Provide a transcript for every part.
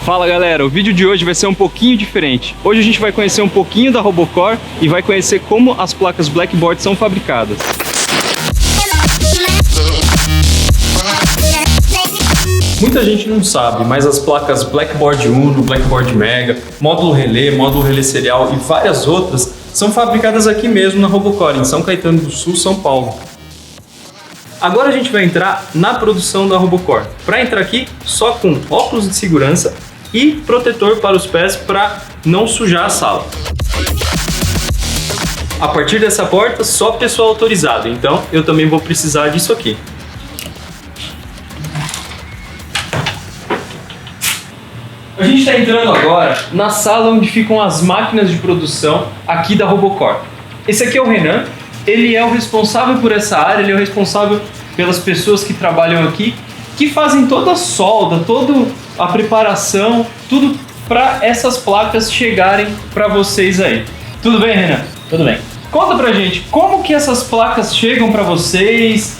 Fala galera, o vídeo de hoje vai ser um pouquinho diferente. Hoje a gente vai conhecer um pouquinho da Robocor e vai conhecer como as placas Blackboard são fabricadas. Muita gente não sabe, mas as placas Blackboard Uno, Blackboard Mega, módulo relé serial e várias outras são fabricadas aqui mesmo na Robocor, em São Caetano do Sul, São Paulo. Agora a gente vai entrar na produção da Robocor. Para entrar aqui, só com óculos de segurança e protetor para os pés para não sujar a sala. A partir dessa porta, só pessoal autorizado, então eu também vou precisar disso aqui. A gente está entrando agora na sala onde ficam as máquinas de produção aqui da Robocor. Esse aqui é o Renan, ele é o responsável por essa área, ele é o responsável pelas pessoas que trabalham aqui, que fazem toda a solda, toda a preparação, tudo para essas placas chegarem para vocês aí. Tudo bem, Renan? Tudo bem. Conta pra gente, como que essas placas chegam para vocês?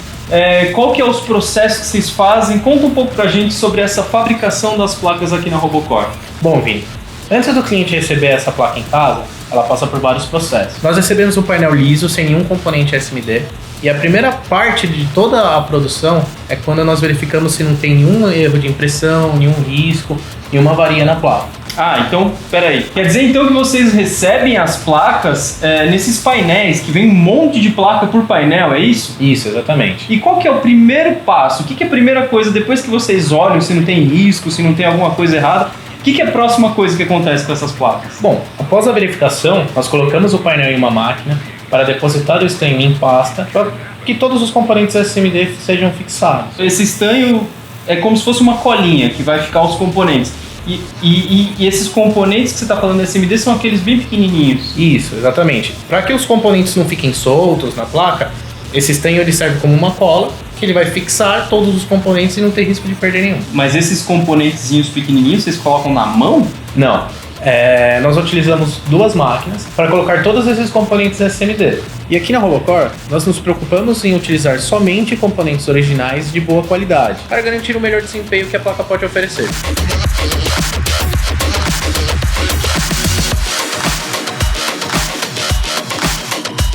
Qual que é os processos que vocês fazem? Conta um pouco pra gente sobre essa fabricação das placas aqui na Robocor. Bom, Vini, antes do cliente receber essa placa em casa, ela passa por vários processos. Nós recebemos um painel liso, sem nenhum componente SMD, e a primeira parte de toda a produção é quando nós verificamos se não tem nenhum erro de impressão, nenhum risco, nenhuma avaria na placa. Ah, então, peraí. Quer dizer então que vocês recebem as placas nesses painéis, que vem um monte de placa por painel, é isso? Isso, exatamente. E qual que é o primeiro passo? O que é a primeira coisa, depois que vocês olham se não tem risco, se não tem alguma coisa errada, o que é a próxima coisa que acontece com essas placas? Bom, após a verificação, nós colocamos o painel em uma máquina para depositar o estanho em pasta, para que todos os componentes SMD sejam fixados. Esse estanho é como se fosse uma colinha que vai ficar os componentes. E esses componentes que você está falando SMD são aqueles bem pequenininhos. Isso, exatamente. Para que os componentes não fiquem soltos na placa, esse estanho ele serve como uma cola que ele vai fixar todos os componentes e não ter risco de perder nenhum. Mas esses componentezinhos pequenininhos vocês colocam na mão? Não. Nós utilizamos duas máquinas para colocar todos esses componentes SMD. E aqui na Robocor, nós nos preocupamos em utilizar somente componentes originais de boa qualidade, para garantir o melhor desempenho que a placa pode oferecer.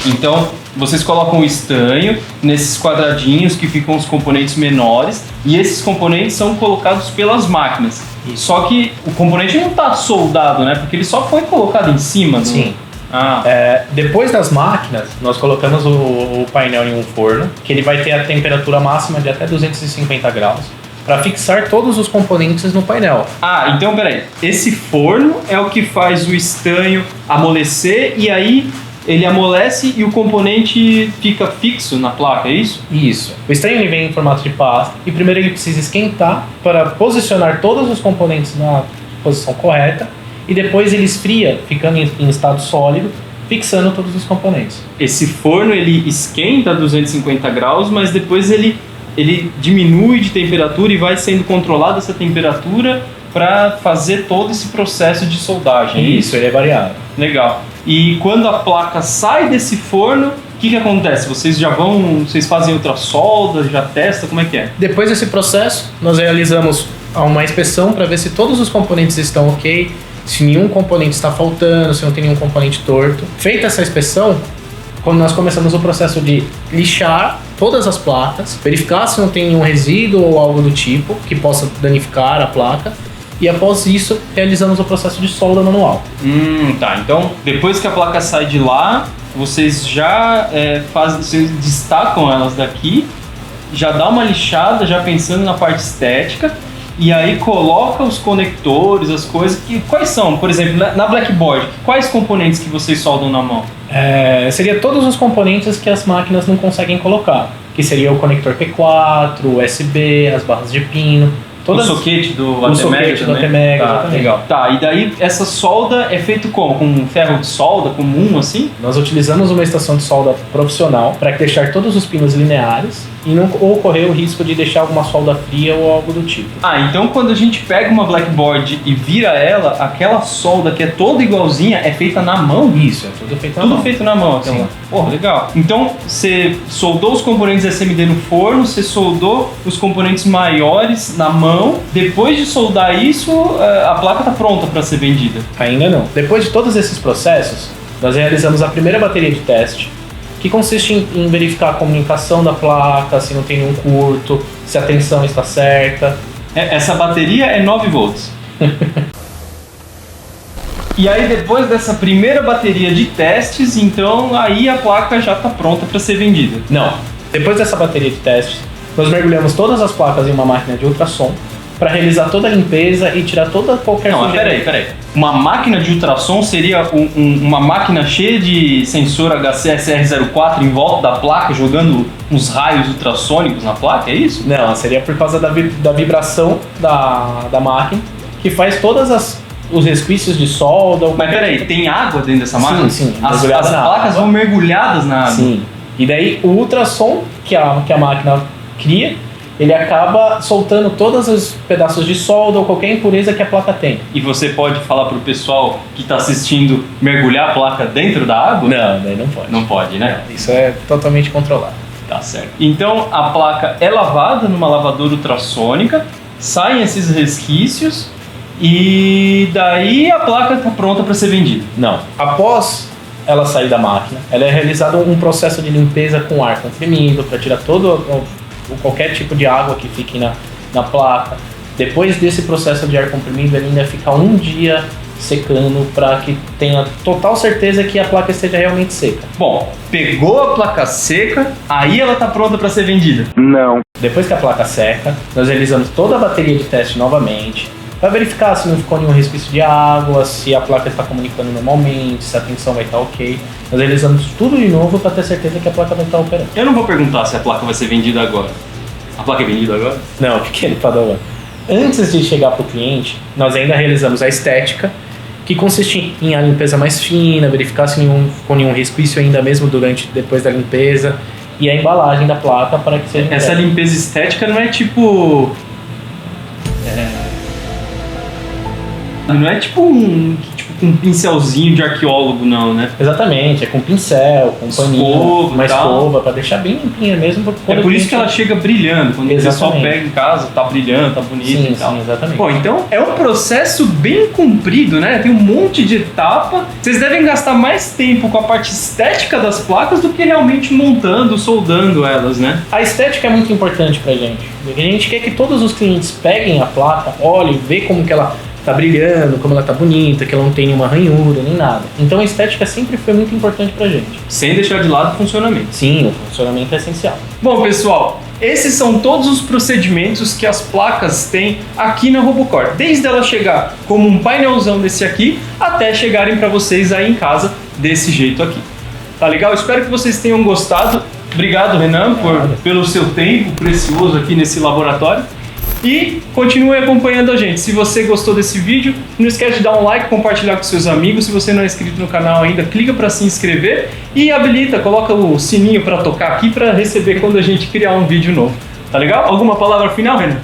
Então, vocês colocam o estanho nesses quadradinhos que ficam os componentes menores e esses componentes são colocados pelas máquinas. Isso. Só que o componente não está soldado, né? Porque ele só foi colocado em cima do... Sim. Depois das máquinas, nós colocamos o painel em um forno, que ele vai ter a temperatura máxima de até 250 graus, para fixar todos os componentes no painel. Ah, então peraí. Esse forno é o que faz o estanho amolecer e aí ele amolece e o componente fica fixo na placa, é isso? Isso. O estanho ele vem em formato de pasta e primeiro ele precisa esquentar para posicionar todos os componentes na posição correta e depois ele esfria, ficando em estado sólido, fixando todos os componentes. Esse forno ele esquenta a 250 graus, mas depois ele diminui de temperatura e vai sendo controlada essa temperatura para fazer todo esse processo de soldagem. Isso, ele é variável. Legal. E quando a placa sai desse forno, o que acontece? Vocês fazem outra solda, já testam, como é que é? Depois desse processo, nós realizamos uma inspeção para ver se todos os componentes estão ok, se nenhum componente está faltando, se não tem nenhum componente torto. Feita essa inspeção, quando nós começamos o processo de lixar todas as placas, verificar se não tem nenhum resíduo ou algo do tipo que possa danificar a placa. E após isso, realizamos o processo de solda manual. Tá. Então, depois que a placa sai de lá, vocês já vocês destacam elas daqui, já dá uma lixada, já pensando na parte estética, e aí coloca os conectores, as coisas. Quais são, por exemplo, na Blackboard, quais componentes que vocês soldam na mão? Seria todos os componentes que as máquinas não conseguem colocar, que seria o conector P4, o USB, as barras de pino. O soquete do ATmega, tá, legal. Tá, e daí essa solda é feita como? Com um ferro de solda comum assim? Nós utilizamos uma estação de solda profissional para deixar todos os pinos lineares e não ocorrer o risco de deixar alguma solda fria ou algo do tipo. Ah, então quando a gente pega uma blackboard e vira ela, aquela solda que é toda igualzinha é feita na mão? Isso, é tudo feito na Tudo mão. feito na mão, então. Sim. Porra, legal. Então, você soldou os componentes SMD no forno, você soldou os componentes maiores na mão. Depois de soldar isso, a placa tá pronta para ser vendida. Ainda não. Depois de todos esses processos, nós realizamos a primeira bateria de teste, que consiste em verificar a comunicação da placa, se não tem nenhum curto, se a tensão está certa. Essa bateria é 9 volts. E aí, depois dessa primeira bateria de testes, então aí a placa já está pronta para ser vendida. Não. Depois dessa bateria de testes, nós mergulhamos todas as placas em uma máquina de ultrassom para realizar toda a limpeza e tirar qualquer Não, mas sujeira. peraí. Uma máquina de ultrassom seria uma máquina cheia de sensor HCSR04 em volta da placa, jogando uns raios ultrassônicos na placa, é isso? Não, seria por causa da vibração da máquina, que faz os resquícios de solda. Mas peraí, tem água dentro dessa máquina? Sim. As Mergulhada na placas água. vão mergulhadas na água? Sim. E daí o ultrassom que a máquina cria, ele acaba soltando todos os pedaços de solda ou qualquer impureza que a placa tem. E você pode falar pro pessoal que está assistindo mergulhar a placa dentro da água? Não, daí não pode. Não pode, né? Isso é totalmente controlado. Tá certo. Então a placa é lavada numa lavadora ultrassônica, saem esses resquícios e daí a placa está pronta para ser vendida. Não. Após ela sair da máquina, ela é realizado um processo de limpeza com ar comprimido para tirar qualquer tipo de água que fique na placa. Depois desse processo de ar comprimido, ele ainda fica um dia secando para que tenha total certeza que a placa esteja realmente seca. Bom, pegou a placa seca, aí ela está pronta para ser vendida. Depois que a placa seca, nós realizamos toda a bateria de teste novamente para verificar se não ficou nenhum resquício de água, se a placa está comunicando normalmente, se a tensão vai estar ok. Nós realizamos tudo de novo para ter certeza que a placa vai estar operando. Eu não vou perguntar se a placa vai ser vendida agora. A placa é vendida agora? Não, o que ele falou agora? Antes de chegar para o cliente, nós ainda realizamos a estética, que consiste em a limpeza mais fina, verificar se ficou nenhum resquício ainda mesmo depois da limpeza, e a embalagem da placa para que seja Essa entregue. limpeza estética não é tipo... Não é tipo um pincelzinho de arqueólogo, não, né? Exatamente, é com pincel, com paninho, Escova, uma tal. escova, para deixar bem limpinha mesmo. É por isso que ela chega brilhando. Quando o pessoal Exatamente. pega em casa, tá brilhando, tá bonito Sim, e tal. sim, exatamente. Bom, então é um processo bem comprido, né? Tem um monte de etapa. Vocês devem gastar mais tempo com a parte estética das placas do que realmente montando, soldando elas, né? A estética é muito importante pra gente. A gente quer que todos os clientes peguem a placa, olhem, vejam como que ela tá brilhando, como ela tá bonita, que ela não tem nenhuma ranhura, nem nada. Então a estética sempre foi muito importante pra gente. Sem deixar de lado o funcionamento. Sim, o funcionamento é essencial. Bom, pessoal, esses são todos os procedimentos que as placas têm aqui na Robocore. Desde ela chegar como um painelzão desse aqui, até chegarem para vocês aí em casa desse jeito aqui. Tá legal? Espero que vocês tenham gostado. Obrigado, Renan, pelo seu tempo precioso aqui nesse laboratório. E continue acompanhando a gente. Se você gostou desse vídeo, não esquece de dar um like, compartilhar com seus amigos. Se você não é inscrito no canal ainda, clica para se inscrever e coloca o sininho para tocar aqui para receber quando a gente criar um vídeo novo. Tá legal? Alguma palavra final, Renan?